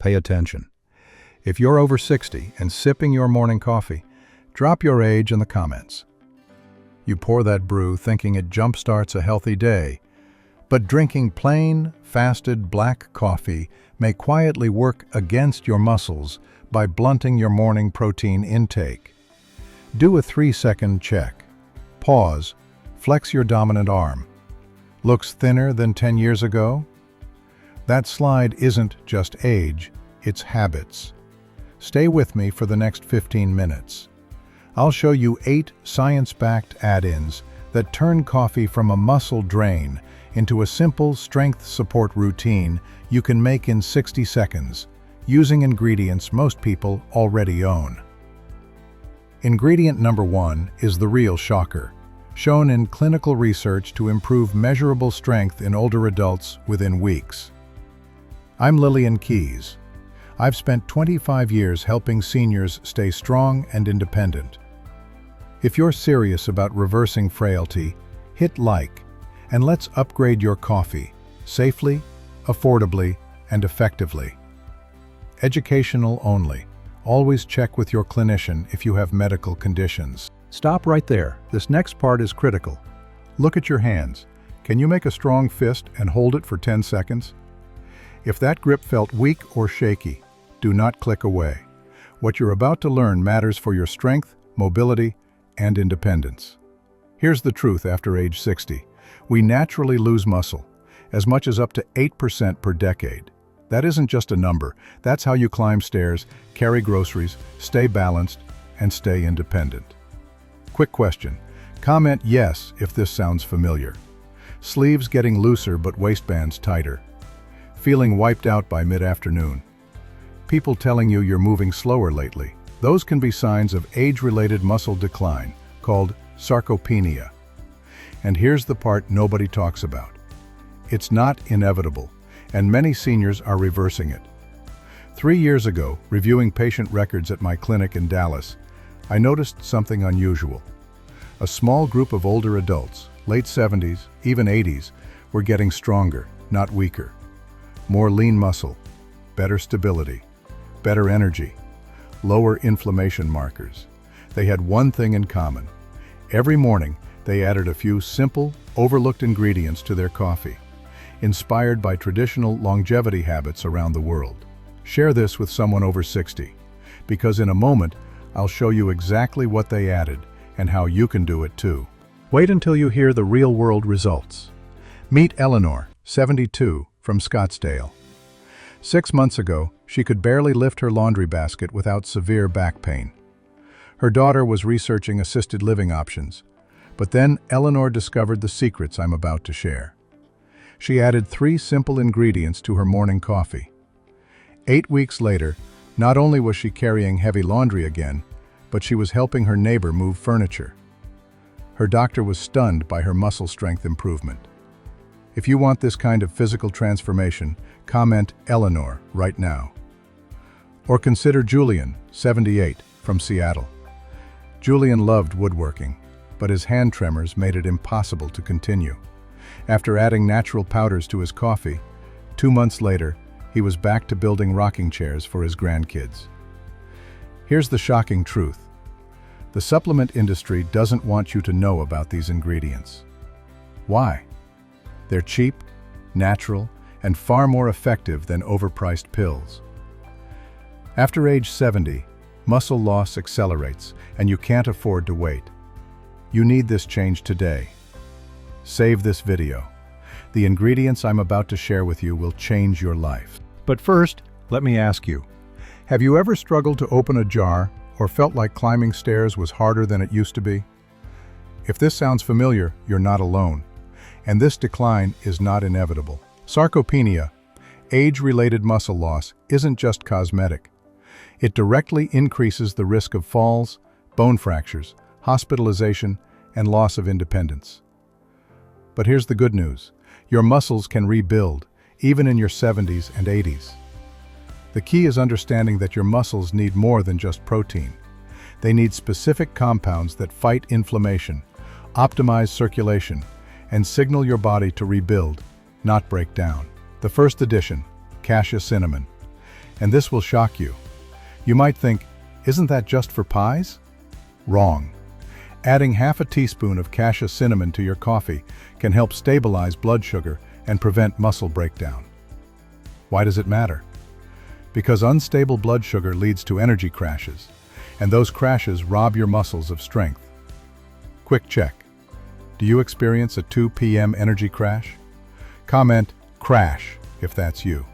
pay attention. If you're over 60 and sipping your morning coffee, drop your age in the comments. You pour that brew thinking it jumpstarts a healthy day, but drinking plain, fasted black coffee may quietly work against your muscles by blunting your morning protein intake. Do a 3-second check. Pause. Flex your dominant arm. Looks thinner than 10 years ago? That slide isn't just age, it's habits. Stay with me for the next 15 minutes. I'll show you 8 science-backed add-ins that turn coffee from a muscle drain into a simple strength support routine you can make in 60 seconds, using ingredients most people already own. Ingredient number 1 is the real shocker, shown in clinical research to improve measurable strength in older adults within weeks. I'm Lillian Keys. I've spent 25 years helping seniors stay strong and independent. If you're serious about reversing frailty, hit like, and let's upgrade your coffee safely, affordably, and effectively. Educational only. Always check with your clinician if you have medical conditions. Stop right there. This next part is critical. Look at your hands. Can you make a strong fist and hold it for 10 seconds? If that grip felt weak or shaky, do not click away. What you're about to learn matters for your strength, mobility, and independence. Here's the truth after age 60. We naturally lose muscle, as much as up to 8% per decade. That isn't just a number. That's how you climb stairs, carry groceries, stay balanced, and stay independent. Quick question. Comment yes if this sounds familiar. Sleeves getting looser but waistbands tighter. Feeling wiped out by mid-afternoon. People telling you you're moving slower lately. Those can be signs of age-related muscle decline, called sarcopenia. And here's the part nobody talks about. It's not inevitable, and many seniors are reversing it. 3 years ago, reviewing patient records at my clinic in Dallas, I noticed something unusual. A small group of older adults, late 70s, even 80s, were getting stronger, not weaker. More lean muscle, better stability, better energy, lower inflammation markers. They had one thing in common. Every morning, they added a few simple, overlooked ingredients to their coffee, inspired by traditional longevity habits around the world. Share this with someone over 60, because in a moment, I'll show you exactly what they added and how you can do it too. Wait until you hear the real-world results. Meet Eleanor, 72, from Scottsdale. 6 months ago, she could barely lift her laundry basket without severe back pain. Her daughter was researching assisted living options, but then Eleanor discovered the secrets I'm about to share. She added 3 simple ingredients to her morning coffee. 8 weeks later, not only was she carrying heavy laundry again, but she was helping her neighbor move furniture. Her doctor was stunned by her muscle strength improvement. If you want this kind of physical transformation, comment Eleanor right now. Or consider Julian, 78, from Seattle. Julian loved woodworking, but his hand tremors made it impossible to continue. After adding natural powders to his coffee, 2 months later, he was back to building rocking chairs for his grandkids. Here's the shocking truth. The supplement industry doesn't want you to know about these ingredients. Why? They're cheap, natural, and far more effective than overpriced pills. After age 70, muscle loss accelerates, and you can't afford to wait. You need this change today. Save this video. The ingredients I'm about to share with you will change your life. But first, let me ask you, have you ever struggled to open a jar or felt like climbing stairs was harder than it used to be? If this sounds familiar, you're not alone. And this decline is not inevitable. Sarcopenia, age-related muscle loss, isn't just cosmetic. It directly increases the risk of falls, bone fractures, hospitalization, and loss of independence. But here's the good news. Your muscles can rebuild, even in your 70s and 80s. The key is understanding that your muscles need more than just protein. They need specific compounds that fight inflammation, optimize circulation, and signal your body to rebuild, not break down. The first addition, cassia cinnamon. And this will shock you. You might think, isn't that just for pies? Wrong. Adding half a teaspoon of cassia cinnamon to your coffee can help stabilize blood sugar and prevent muscle breakdown. Why does it matter? Because unstable blood sugar leads to energy crashes, and those crashes rob your muscles of strength. Quick check. Do you experience a 2 p.m. energy crash? Comment "crash" if that's you.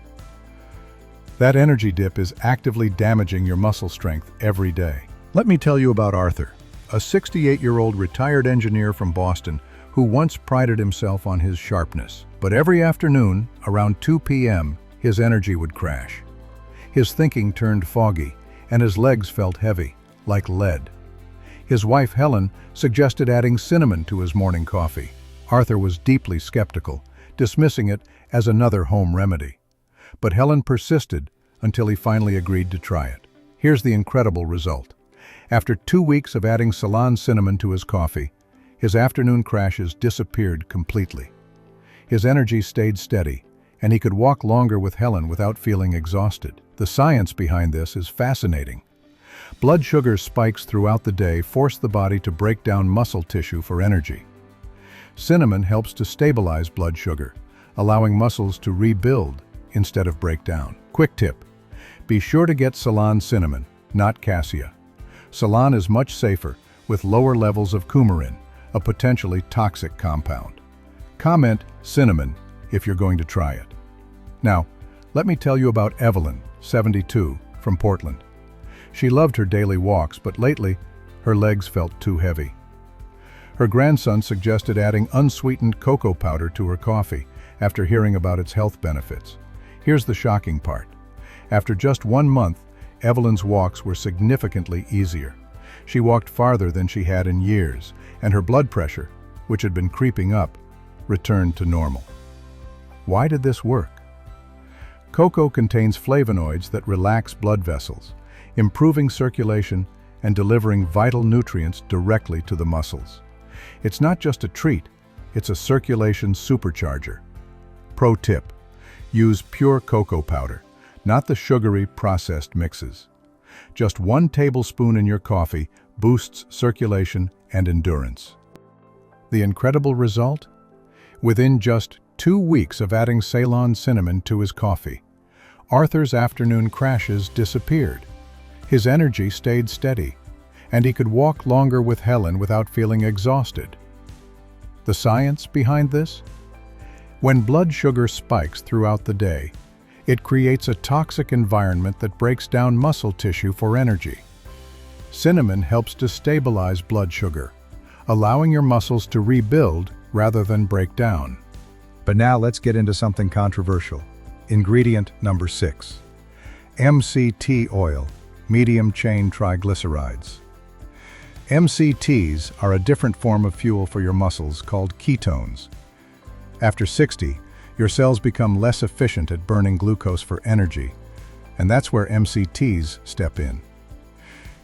That energy dip is actively damaging your muscle strength every day. Let me tell you about Arthur, a 68-year-old retired engineer from Boston who once prided himself on his sharpness. But every afternoon, around 2 p.m., his energy would crash. His thinking turned foggy, and his legs felt heavy, like lead. His wife, Helen, suggested adding cinnamon to his morning coffee. Arthur was deeply skeptical, dismissing it as another home remedy. But Helen persisted until he finally agreed to try it. Here's the incredible result. After 2 weeks of adding Ceylon cinnamon to his coffee, his afternoon crashes disappeared completely. His energy stayed steady, and he could walk longer with Helen without feeling exhausted. The science behind this is fascinating. Blood sugar spikes throughout the day force the body to break down muscle tissue for energy. Cinnamon helps to stabilize blood sugar, allowing muscles to rebuild instead of break down. Quick tip: be sure to get Ceylon cinnamon, not cassia. Ceylon is much safer, with lower levels of coumarin, a potentially toxic compound. Comment cinnamon if you're going to try it. Now, let me tell you about Evelyn, 72, from Portland. She loved her daily walks, but lately, her legs felt too heavy. Her grandson suggested adding unsweetened cocoa powder to her coffee after hearing about its health benefits. Here's the shocking part. After just 1 month, Evelyn's walks were significantly easier. She walked farther than she had in years, and her blood pressure, which had been creeping up, returned to normal. Why did this work? Cocoa contains flavonoids that relax blood vessels, improving circulation and delivering vital nutrients directly to the muscles. It's not just a treat, it's a circulation supercharger. Pro tip: use pure cocoa powder, not the sugary processed mixes. Just 1 tablespoon in your coffee boosts circulation and endurance. The incredible result? Within just 2 weeks of adding Ceylon cinnamon to his coffee, Arthur's afternoon crashes disappeared. His energy stayed steady, and he could walk longer with Helen without feeling exhausted. The science behind this? When blood sugar spikes throughout the day, it creates a toxic environment that breaks down muscle tissue for energy. Cinnamon helps to stabilize blood sugar, allowing your muscles to rebuild rather than break down. But now let's get into something controversial. Ingredient number 6. MCT oil, medium-chain triglycerides. MCTs are a different form of fuel for your muscles called ketones. After 60, your cells become less efficient at burning glucose for energy, and that's where MCTs step in.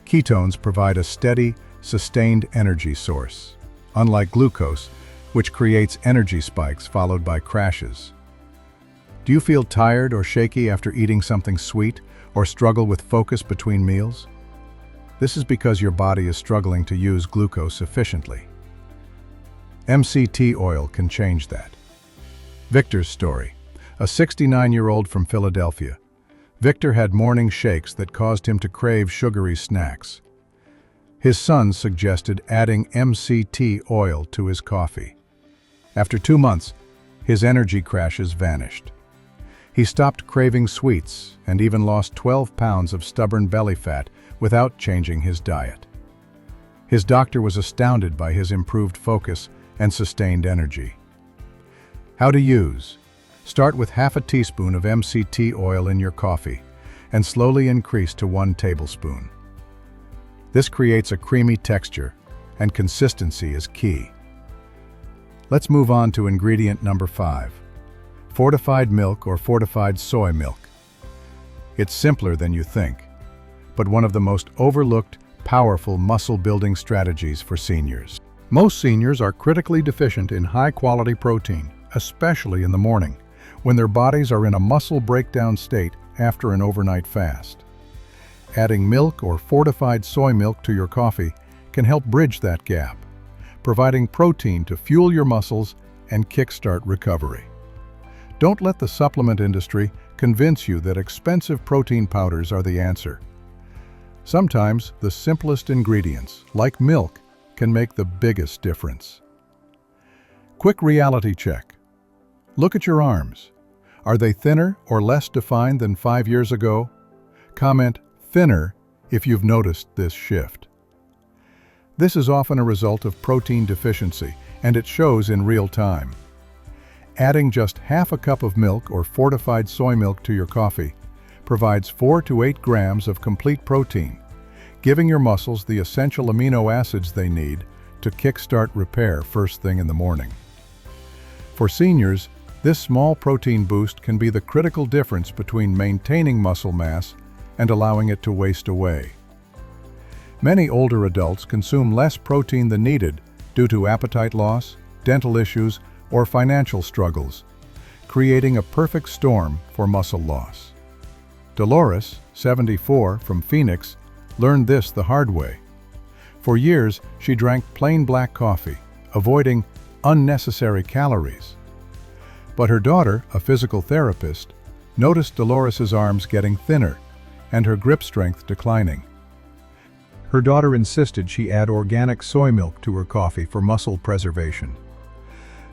Ketones provide a steady, sustained energy source, unlike glucose, which creates energy spikes followed by crashes. Do you feel tired or shaky after eating something sweet, or struggle with focus between meals? This is because your body is struggling to use glucose efficiently. MCT oil can change that. Victor's story. A 69-year-old from Philadelphia. Victor had morning shakes that caused him to crave sugary snacks. His son suggested adding MCT oil to his coffee. After 2 months, his energy crashes vanished. He stopped craving sweets and even lost 12 pounds of stubborn belly fat without changing his diet. His doctor was astounded by his improved focus and sustained energy. How to use. Start with half a teaspoon of MCT oil in your coffee and slowly increase to 1 tablespoon. This creates a creamy texture, and consistency is key. Let's move on to ingredient number 5. Fortified milk or fortified soy milk. It's simpler than you think, but one of the most overlooked, powerful muscle-building strategies for seniors. Most seniors are critically deficient in high-quality protein, especially in the morning, when their bodies are in a muscle breakdown state after an overnight fast. Adding milk or fortified soy milk to your coffee can help bridge that gap, providing protein to fuel your muscles and kickstart recovery. Don't let the supplement industry convince you that expensive protein powders are the answer. Sometimes the simplest ingredients, like milk, can make the biggest difference. Quick reality check. Look at your arms. Are they thinner or less defined than 5 years ago? Comment "thinner" if you've noticed this shift. This is often a result of protein deficiency, and it shows in real time. Adding just half a cup of milk or fortified soy milk to your coffee provides 4 to 8 grams of complete protein, giving your muscles the essential amino acids they need to kickstart repair first thing in the morning. For seniors, this small protein boost can be the critical difference between maintaining muscle mass and allowing it to waste away. Many older adults consume less protein than needed due to appetite loss, dental issues, or financial struggles, creating a perfect storm for muscle loss. Dolores, 74, from Phoenix, learned this the hard way. For years, she drank plain black coffee, avoiding unnecessary calories. But her daughter, a physical therapist, noticed Dolores's arms getting thinner and her grip strength declining. Her daughter insisted she add organic soy milk to her coffee for muscle preservation.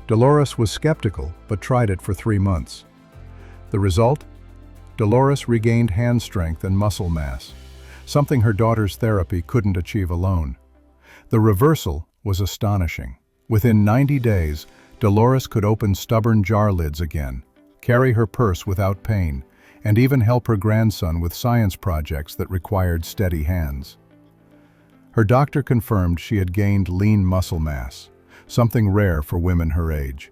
Dolores was skeptical, but tried it for 3 months. The result? Dolores regained hand strength and muscle mass, something her daughter's therapy couldn't achieve alone. The reversal was astonishing. Within 90 days, Dolores could open stubborn jar lids again, carry her purse without pain, and even help her grandson with science projects that required steady hands. Her doctor confirmed she had gained lean muscle mass, something rare for women her age.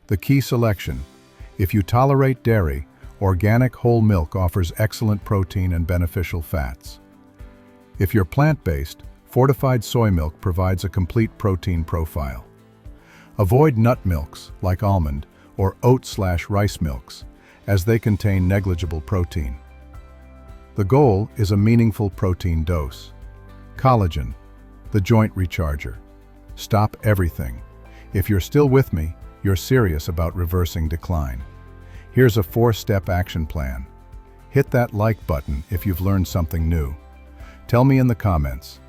The key selection: if you tolerate dairy, organic whole milk offers excellent protein and beneficial fats. If you're plant-based, fortified soy milk provides a complete protein profile. Avoid nut milks, like almond, or oat/rice milks, as they contain negligible protein. The goal is a meaningful protein dose. Collagen, the joint recharger. Stop everything. If you're still with me, you're serious about reversing decline. Here's a 4-step action plan. Hit that like button if you've learned something new. Tell me in the comments,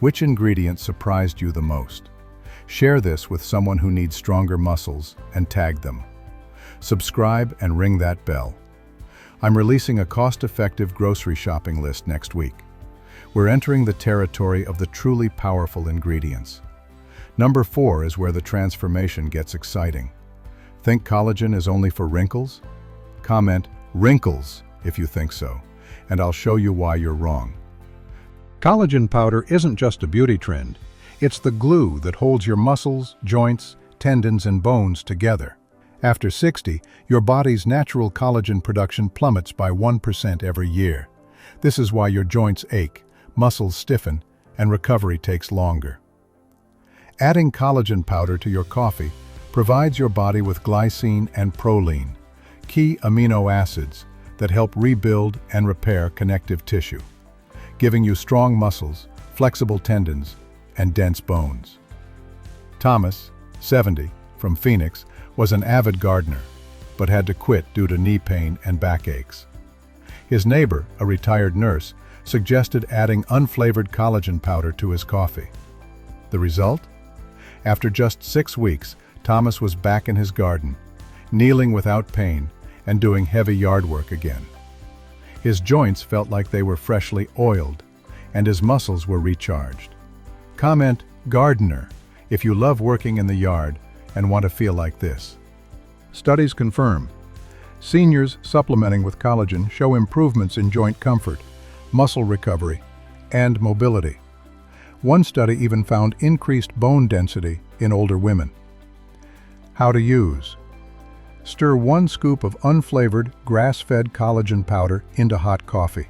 which ingredient surprised you the most? Share this with someone who needs stronger muscles and tag them. Subscribe and ring that bell. I'm releasing a cost-effective grocery shopping list next week. We're entering the territory of the truly powerful ingredients. Number 4 is where the transformation gets exciting. Think collagen is only for wrinkles? Comment "wrinkles" if you think so, and I'll show you why you're wrong. Collagen powder isn't just a beauty trend. It's the glue that holds your muscles, joints, tendons, and bones together. After 60, your body's natural collagen production plummets by 1% every year. This is why your joints ache, muscles stiffen, and recovery takes longer. Adding collagen powder to your coffee provides your body with glycine and proline, key amino acids that help rebuild and repair connective tissue, giving you strong muscles, flexible tendons, and dense bones. Thomas, 70, from Phoenix, was an avid gardener, but had to quit due to knee pain and backaches. His neighbor, a retired nurse, suggested adding unflavored collagen powder to his coffee. The result? After just 6 weeks, Thomas was back in his garden, kneeling without pain and doing heavy yard work again. His joints felt like they were freshly oiled, and his muscles were recharged. Comment "gardener" if you love working in the yard and want to feel like this. Studies confirm seniors supplementing with collagen show improvements in joint comfort, muscle recovery, and mobility. One study even found increased bone density in older women. How to use: stir 1 scoop of unflavored, grass-fed collagen powder into hot coffee.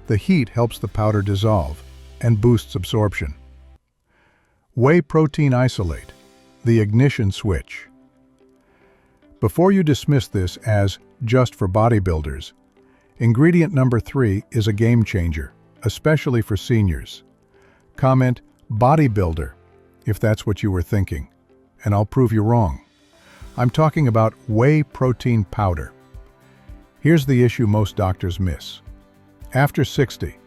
The heat helps the powder dissolve and boosts absorption. Whey protein isolate, the ignition switch. Before you dismiss this as just for bodybuilders, Ingredient number 3 is a game changer, especially for seniors. Comment bodybuilder if that's what you were thinking, and I'll prove you wrong. I'm talking about whey protein powder. Here's the issue most doctors miss. After 60,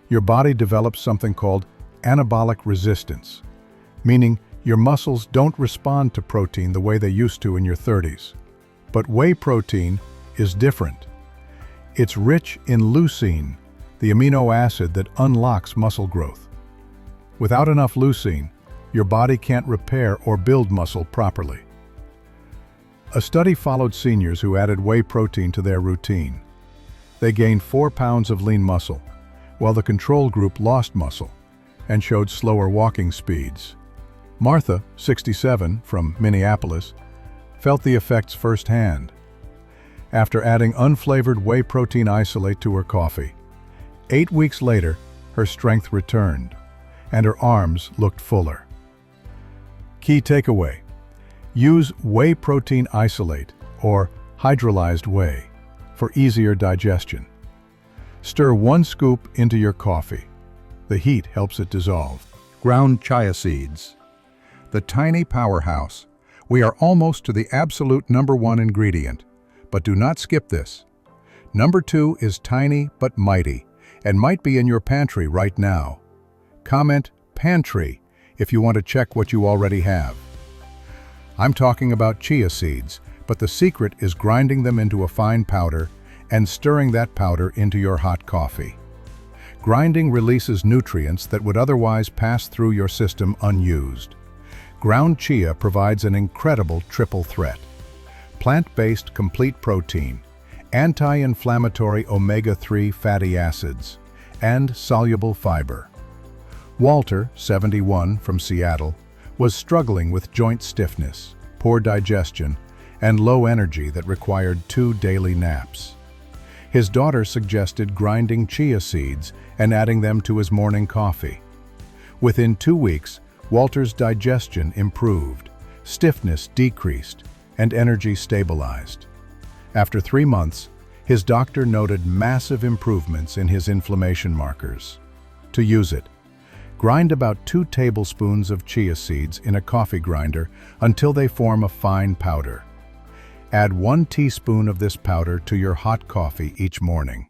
your body develops something called anabolic resistance, meaning your muscles don't respond to protein the way they used to in your 30s. But whey protein is different. It's rich in leucine, the amino acid that unlocks muscle growth. Without enough leucine, your body can't repair or build muscle properly. A study followed seniors who added whey protein to their routine. They gained 4 pounds of lean muscle, while the control group lost muscle and showed slower walking speeds. Martha, 67, from Minneapolis, felt the effects firsthand. After adding unflavored whey protein isolate to her coffee, 8 weeks later, her strength returned, and her arms looked fuller. Key takeaway: use whey protein isolate, or hydrolyzed whey, for easier digestion. Stir 1 scoop into your coffee. The heat helps it dissolve. Ground chia seeds. The tiny powerhouse. We are almost to the absolute number 1 ingredient, but do not skip this. Number 2 is tiny but mighty, and might be in your pantry right now. Comment pantry if you want to check what you already have. I'm talking about chia seeds, but the secret is grinding them into a fine powder and stirring that powder into your hot coffee. Grinding releases nutrients that would otherwise pass through your system unused. Ground chia provides an incredible triple threat: plant-based complete protein, anti-inflammatory omega-3 fatty acids, and soluble fiber. Walter, 71, from Seattle, was struggling with joint stiffness, poor digestion, and low energy that required 2 daily naps. His daughter suggested grinding chia seeds and adding them to his morning coffee. Within 2 weeks, Walter's digestion improved, stiffness decreased, and energy stabilized. After 3 months, his doctor noted massive improvements in his inflammation markers. To use it, grind about 2 tablespoons of chia seeds in a coffee grinder until they form a fine powder. Add 1 teaspoon of this powder to your hot coffee each morning.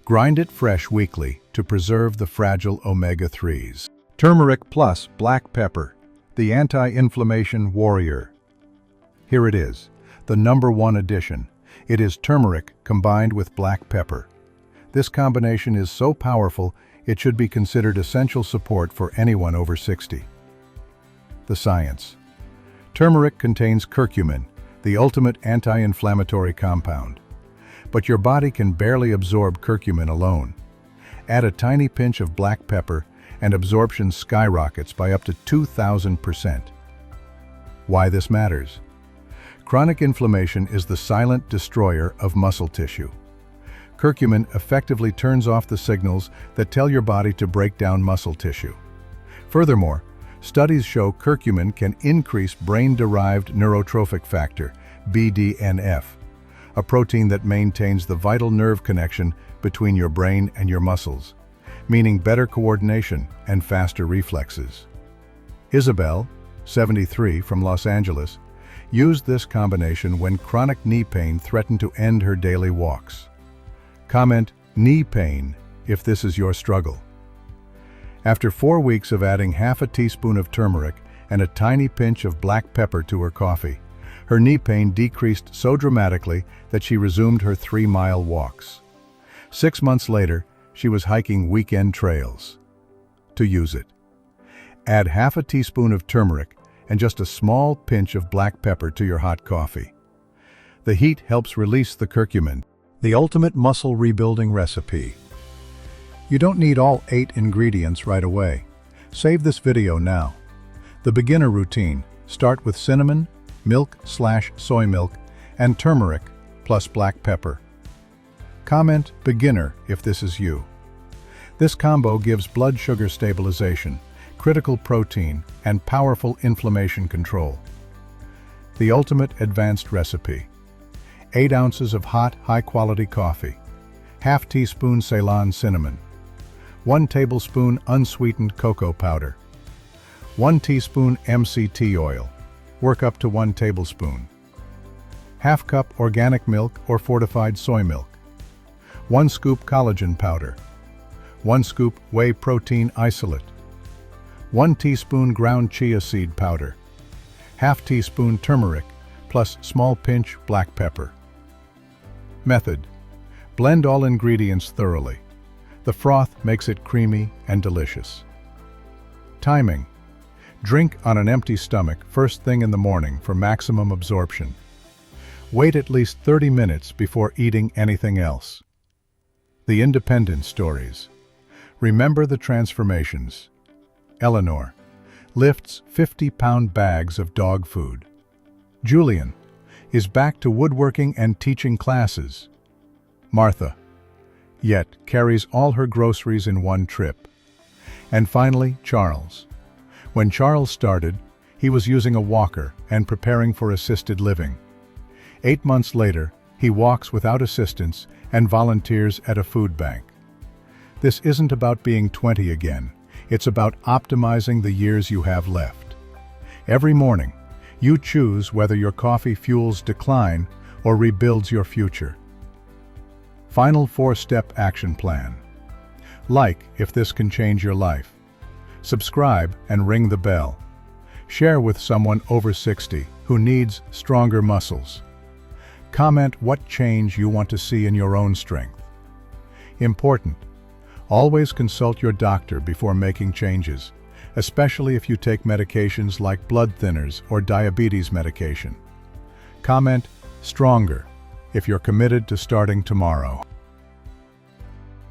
Grind it fresh weekly to preserve the fragile omega-3s. Turmeric plus black pepper, the anti-inflammation warrior. Here it is, the number 1 addition. It is turmeric combined with black pepper. This combination is so powerful, it should be considered essential support for anyone over 60. The science. Turmeric contains curcumin, the ultimate anti-inflammatory compound. But your body can barely absorb curcumin alone. Add a tiny pinch of black pepper and absorption skyrockets by up to 2,000%. Why this matters? Chronic inflammation is the silent destroyer of muscle tissue. Curcumin effectively turns off the signals that tell your body to break down muscle tissue. Furthermore, studies show curcumin can increase brain-derived neurotrophic factor, BDNF, a protein that maintains the vital nerve connection between your brain and your muscles, meaning better coordination and faster reflexes. Isabel, 73, from Los Angeles, used this combination when chronic knee pain threatened to end her daily walks. Comment knee pain if this is your struggle. After 4 weeks of adding half a teaspoon of turmeric and a tiny pinch of black pepper to her coffee, her knee pain decreased so dramatically that she resumed her 3-mile walks. 6 months later, she was hiking weekend trails. To use it, add half a teaspoon of turmeric and just a small pinch of black pepper to your hot coffee. The heat helps release the curcumin, the ultimate muscle rebuilding recipe. You don't need all 8 ingredients right away. Save this video now. The beginner routine: start with cinnamon, milk/soy milk, and turmeric plus black pepper. Comment beginner if this is you. This combo gives blood sugar stabilization, critical protein, and powerful inflammation control. The ultimate advanced recipe: 8 ounces of hot, high-quality coffee. 1/2 teaspoon Ceylon cinnamon, 1 tablespoon unsweetened cocoa powder, 1 teaspoon MCT oil, work up to 1 tablespoon, 1/2 cup organic milk or fortified soy milk, 1 scoop collagen powder, 1 scoop whey protein isolate, 1 teaspoon ground chia seed powder, 1/2 teaspoon turmeric, plus small pinch black pepper. Method: blend all ingredients thoroughly. The froth makes it creamy and delicious. Timing: drink on an empty stomach first thing in the morning for maximum absorption. Wait at least 30 minutes before eating anything else. The independent stories. Remember the transformations. Eleanor lifts 50-pound bags of dog food. Julian is back to woodworking and teaching classes. Martha, yet carries all her groceries in one trip. And finally, Charles. When Charles started, he was using a walker and preparing for assisted living. 8 months later, he walks without assistance and volunteers at a food bank. This isn't about being 20 again. It's about optimizing the years you have left. Every morning, you choose whether your coffee fuels decline or rebuilds your future. Final 4-step action plan. Like if this can change your life. Subscribe and ring the bell. Share with someone over 60 who needs stronger muscles. Comment what change you want to see in your own strength. Important: always consult your doctor before making changes, especially if you take medications like blood thinners or diabetes medication. Comment stronger if you're committed to starting tomorrow.